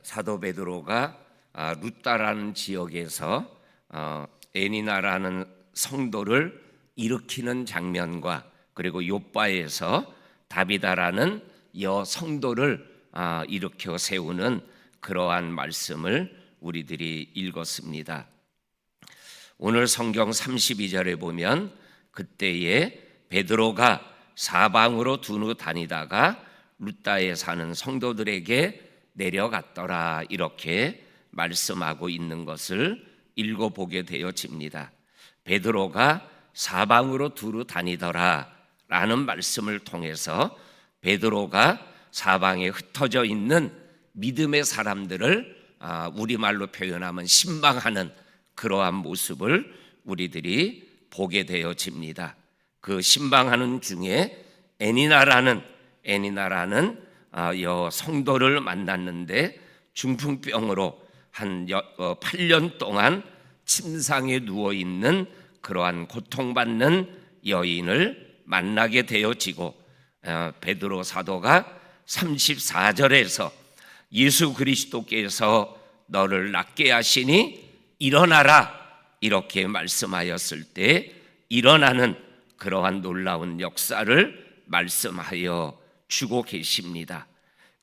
사도 베드로가 루다라는 지역에서 애니나라는 성도를 일으키는 장면과 그리고 요빠에서 다비다라는 여성도를 일으켜 세우는 그러한 말씀을 우리들이 읽었습니다. 오늘 성경 32절에 보면 그때에 베드로가 사방으로 두루 다니다가 루다에 사는 성도들에게 내려갔더라, 이렇게 말씀하고 있는 것을 읽어보게 되어집니다. 베드로가 사방으로 두루 다니더라 라는 말씀을 통해서 베드로가 사방에 흩어져 있는 믿음의 사람들을 우리말로 표현하면 신방하는 그러한 모습을 우리들이 보게 되어집니다. 그 신방하는 중에 애니나라는 성도를 만났는데 중풍병으로 한 8년 동안 침상에 누워있는 그러한 고통받는 여인을 만나게 되어지고, 베드로 사도가 34절에서 예수 그리스도께서 너를 낫게 하시니 일어나라, 이렇게 말씀하였을 때 일어나는 그러한 놀라운 역사를 말씀하여 주고 계십니다.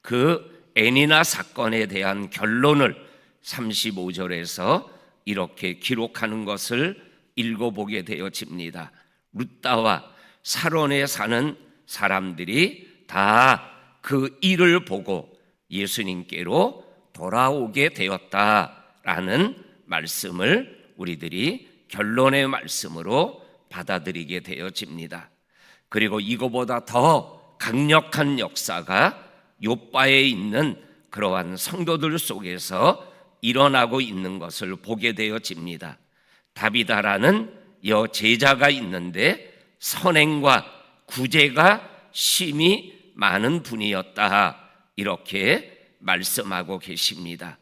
그 애니나 사건에 대한 결론을 35절에서 이렇게 기록하는 것을 읽어보게 되어집니다. 루다와 사론에 사는 사람들이 다 그 일을 보고 예수님께로 돌아오게 되었다라는 말씀을 우리들이 결론의 말씀으로 받아들이게 되어집니다. 그리고 이거보다 더 강력한 역사가 요빠에 있는 그러한 성도들 속에서 일어나고 있는 것을 보게 되어집니다. 다비다라는 여제자가 있는데 선행과 구제가 심히 많은 분이었다, 이렇게 말씀하고 계십니다.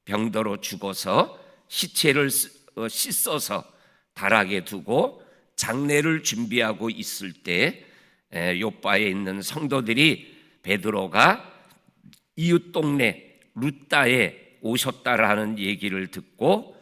병들어 죽어서 시체를 씻어서 다락에 두고 장례를 준비하고 있을 때 요빠에 있는 성도들이 베드로가 이웃 동네 루다에 오셨다라는 얘기를 듣고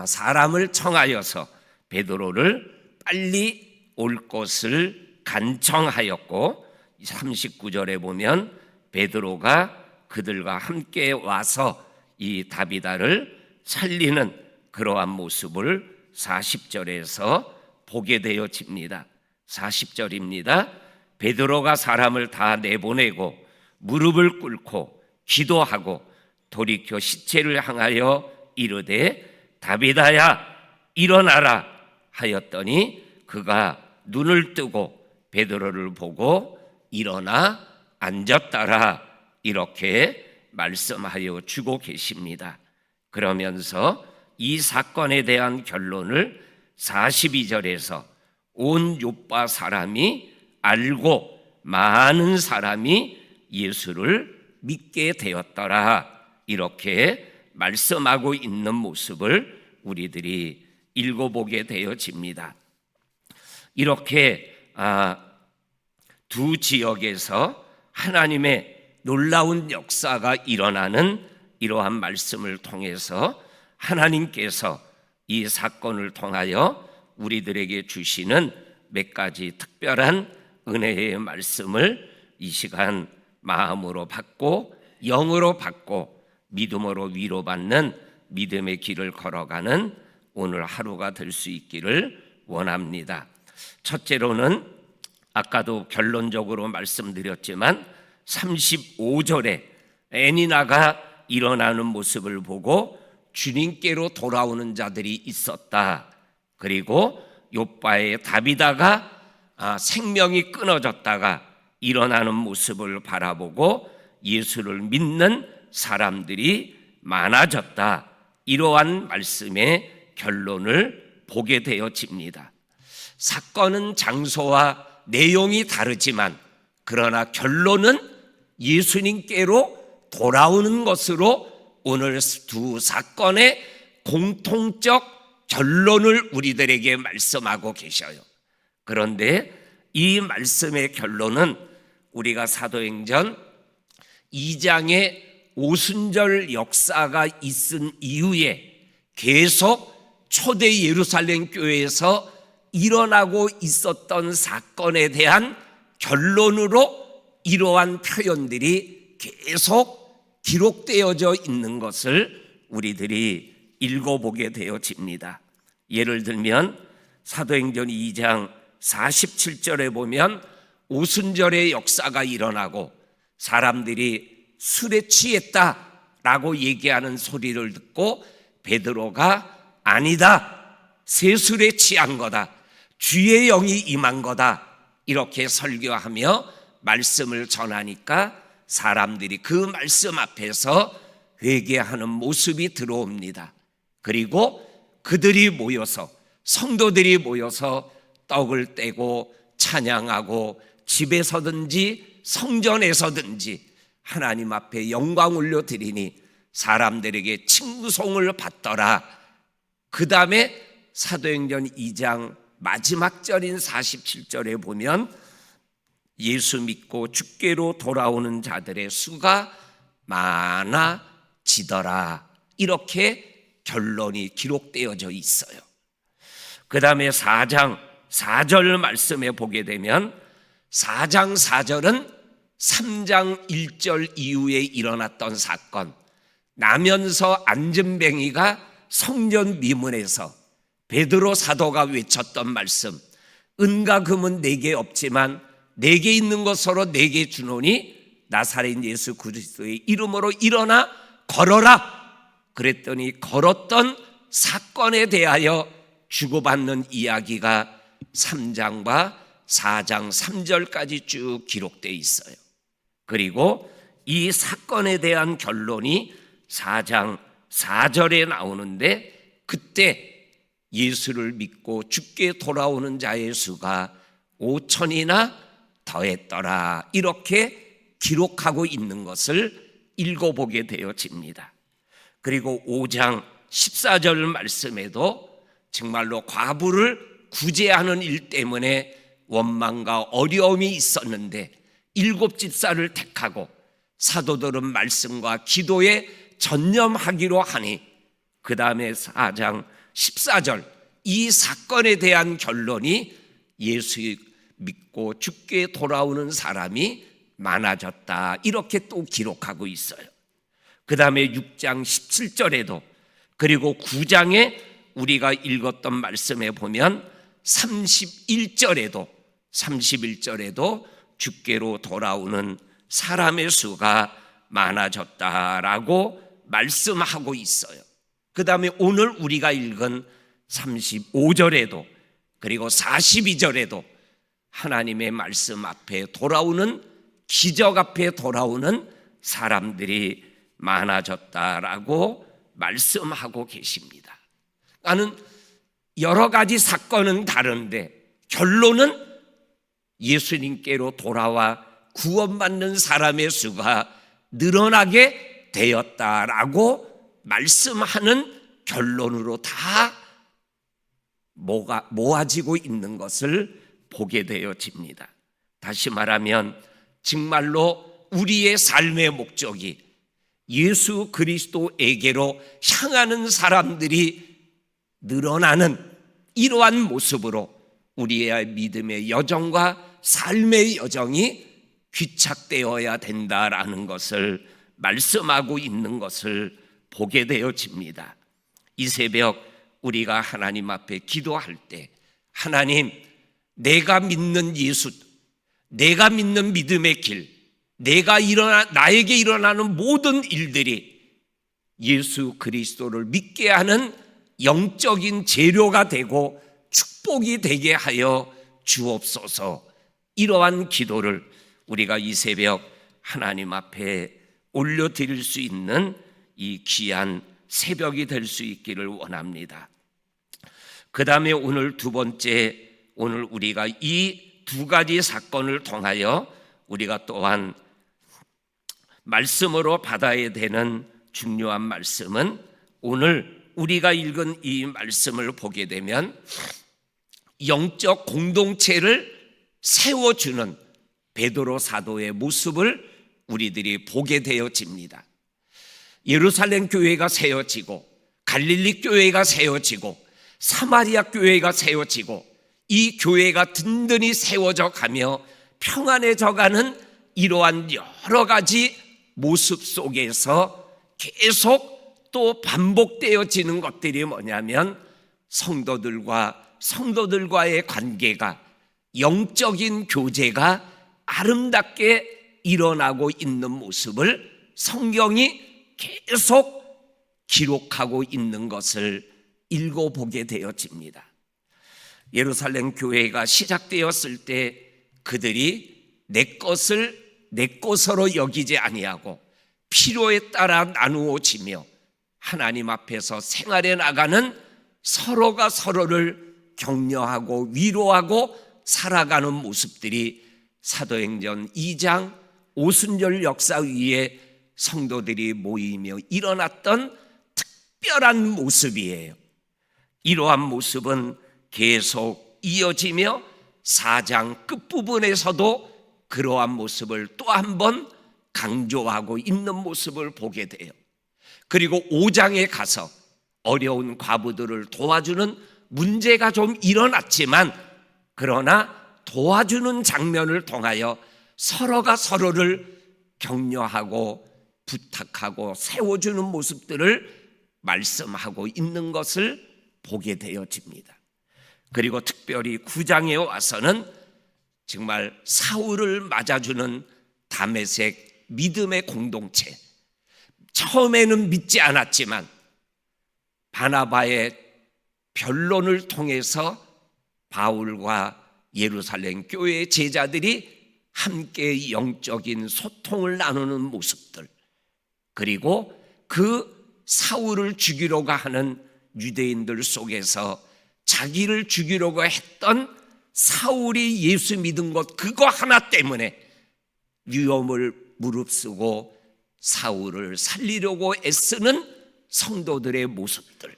사람을 청하여서 베드로를 빨리 올 것을 간청하였고, 39절에 보면 베드로가 그들과 함께 와서 이 다비다를 살리는 그러한 모습을 40절에서 보게 되어집니다. 40절입니다. 베드로가 사람을 다 내보내고 무릎을 꿇고 기도하고 돌이켜 시체를 향하여 이르되 다비다야 일어나라 하였더니 그가 눈을 뜨고 베드로를 보고 일어나 앉았더라, 이렇게 말씀하여 주고 계십니다. 그러면서 이 사건에 대한 결론을 42절에서 온 요빠 사람이 알고 많은 사람이 예수를 믿게 되었더라, 이렇게 말씀하고 있는 모습을 우리들이 읽어보게 되어집니다. 이렇게 두 지역에서 하나님의 놀라운 역사가 일어나는 이러한 말씀을 통해서 하나님께서 이 사건을 통하여 우리들에게 주시는 몇 가지 특별한 은혜의 말씀을 이 시간 마음으로 받고 영으로 받고 믿음으로 위로받는 믿음의 길을 걸어가는 오늘 하루가 될 수 있기를 원합니다. 첫째로는 아까도 결론적으로 말씀드렸지만 35절에 애니나가 일어나는 모습을 보고 주님께로 돌아오는 자들이 있었다. 그리고 요빠의 다비다가 생명이 끊어졌다가 일어나는 모습을 바라보고 예수를 믿는 사람들이 많아졌다. 이러한 말씀의 결론을 보게 되어집니다. 사건은 장소와 내용이 다르지만 그러나 결론은 예수님께로 돌아오는 것으로 오늘 두 사건의 공통적 결론을 우리들에게 말씀하고 계셔요. 그런데 이 말씀의 결론은 우리가 사도행전 2장의 오순절 역사가 있은 이후에 계속 초대 예루살렘 교회에서 일어나고 있었던 사건에 대한 결론으로 이러한 표현들이 계속 기록되어져 있는 것을 우리들이 읽어보게 되어집니다. 예를 들면 사도행전 2장 47절에 보면 오순절의 역사가 일어나고 사람들이 술에 취했다라고 얘기하는 소리를 듣고 베드로가 아니다, 세술에 취한 거다, 주의 영이 임한 거다, 이렇게 설교하며 말씀을 전하니까 사람들이 그 말씀 앞에서 회개하는 모습이 들어옵니다. 그리고 그들이 모여서, 성도들이 모여서 떡을 떼고 찬양하고 집에서든지 성전에서든지 하나님 앞에 영광 올려드리니 사람들에게 칭송을 받더라. 그 다음에 사도행전 2장 마지막 절인 47절에 보면 예수 믿고 주께로 돌아오는 자들의 수가 많아지더라, 이렇게 결론이 기록되어져 있어요. 그 다음에 4장 4절 말씀에 보게 되면 4장 4절은 3장 1절 이후에 일어났던 사건, 나면서 안전뱅이가 성전 미문에서 베드로 사도가 외쳤던 말씀, 은과 금은 내게 없지만 내게 있는 것 서로 내게 주노니 나사렛 예수 그리스도의 이름으로 일어나 걸어라. 그랬더니 걸었던 사건에 대하여 주고받는 이야기가 3장과 4장 3절까지 쭉 기록되어 있어요. 그리고 이 사건에 대한 결론이 4장 4절에 나오는데, 그때 예수를 믿고 주께 돌아오는 자의 수가 5천이나 더했더라, 이렇게 기록하고 있는 것을 읽어보게 되어집니다. 그리고 5장 14절 말씀에도 정말로 과부를 구제하는 일 때문에 원망과 어려움이 있었는데 7집사를 택하고 사도들은 말씀과 기도에 전념하기로 하니, 그 다음에 4장 14절 이 사건에 대한 결론이 예수 믿고 주께 돌아오는 사람이 많아졌다, 이렇게 또 기록하고 있어요. 그 다음에 6장 17절에도, 그리고 9장에 우리가 읽었던 말씀에 보면 31절에도 주께로 돌아오는 사람의 수가 많아졌다라고 말씀하고 있어요. 그 다음에 오늘 우리가 읽은 35절에도 그리고 42절에도 하나님의 말씀 앞에 돌아오는, 기적 앞에 돌아오는 사람들이 많아졌다라고 말씀하고 계십니다. 나는 여러 가지 사건은 다른데 결론은 예수님께로 돌아와 구원받는 사람의 수가 늘어나게 되었다라고 말씀하는 결론으로 다 모아지고 있는 것을 보게 되어집니다. 다시 말하면 정말로 우리의 삶의 목적이 예수 그리스도에게로 향하는 사람들이 늘어나는 이러한 모습으로 우리의 믿음의 여정과 삶의 여정이 귀착되어야 된다라는 것을 말씀하고 있는 것을 보게 되어집니다. 이 새벽 우리가 하나님 앞에 기도할 때, 하나님, 내가 믿는 예수, 내가 믿는 믿음의 길, 나에게 일어나는 모든 일들이 예수 그리스도를 믿게 하는 영적인 재료가 되고 축복이 되게 하여 주옵소서. 이러한 기도를 우리가 이 새벽 하나님 앞에 올려드릴 수 있는 이 귀한 새벽이 될 수 있기를 원합니다. 그 다음에 오늘 두 번째, 오늘 우리가 이 두 가지 사건을 통하여 우리가 또한 말씀으로 받아야 되는 중요한 말씀은, 오늘 우리가 읽은 이 말씀을 보게 되면 영적 공동체를 세워주는 베드로 사도의 모습을 우리들이 보게 되어집니다. 예루살렘 교회가 세워지고 갈릴리 교회가 세워지고 사마리아 교회가 세워지고 이 교회가 든든히 세워져 가며 평안해져 가는 이러한 여러 가지 모습 속에서 계속 또 반복되어지는 것들이 뭐냐면 성도들과의 관계가, 영적인 교제가 아름답게 일어나고 있는 모습을 성경이 계속 기록하고 있는 것을 읽어보게 되어집니다. 예루살렘 교회가 시작되었을 때 그들이 내 것을 내 것으로 여기지 아니하고 필요에 따라 나누어지며 하나님 앞에서 생활해 나가는, 서로가 서로를 격려하고 위로하고 살아가는 모습들이 사도행전 2장 오순절 역사 위에 성도들이 모이며 일어났던 특별한 모습이에요. 이러한 모습은 계속 이어지며 4장 끝부분에서도 그러한 모습을 또 한 번 강조하고 있는 모습을 보게 돼요. 그리고 5장에 가서 어려운 과부들을 도와주는 문제가 좀 일어났지만, 그러나 도와주는 장면을 통하여 서로가 서로를 격려하고 부탁하고 세워주는 모습들을 말씀하고 있는 것을 보게 되어집니다. 그리고 특별히 9장에 와서는 정말 사울을 맞아주는 다메섹 믿음의 공동체, 처음에는 믿지 않았지만 바나바의 변론을 통해서 바울과 예루살렘 교회의 제자들이 함께 영적인 소통을 나누는 모습들, 그리고 그 사울을 죽이려고 하는 유대인들 속에서 자기를 죽이려고 했던 사울이 예수 믿은 것 그거 하나 때문에 위험을 무릅쓰고 사울을 살리려고 애쓰는 성도들의 모습들,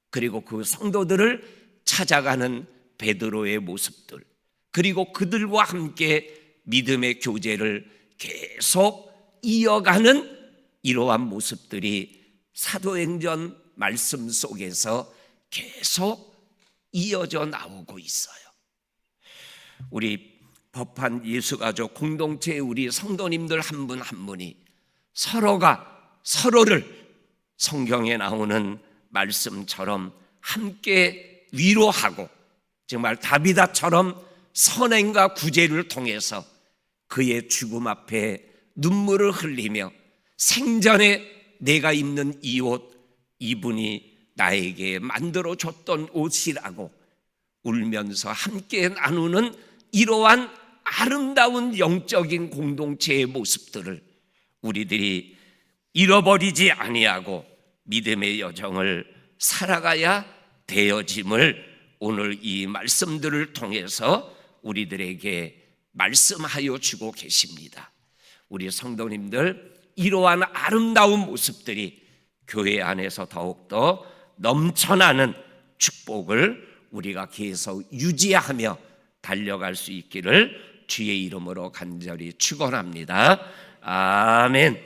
그리고 그 성도들을 찾아가는 베드로의 모습들, 그리고 그들과 함께 믿음의 교제를 계속 이어가는 이러한 모습들이 사도행전 말씀 속에서 계속 이어져 나오고 있어요. 우리 법한 예수가족 공동체의 우리 성도님들 한 분 한 분이 서로가 서로를 성경에 나오는 말씀처럼 함께 위로하고, 정말 다비다처럼 선행과 구제를 통해서 그의 죽음 앞에 눈물을 흘리며 생전에 내가 입는 이 옷, 이분이 나에게 만들어줬던 옷이라고 울면서 함께 나누는 이러한 아름다운 영적인 공동체의 모습들을 우리들이 잃어버리지 아니하고 믿음의 여정을 살아가야 되어짐을 오늘 이 말씀들을 통해서 우리들에게 말씀하여 주고 계십니다. 우리 성도님들, 이러한 아름다운 모습들이 교회 안에서 더욱더 넘쳐나는 축복을 우리가 계속 유지하며 달려갈 수 있기를 주의 이름으로 간절히 축원합니다. 아멘.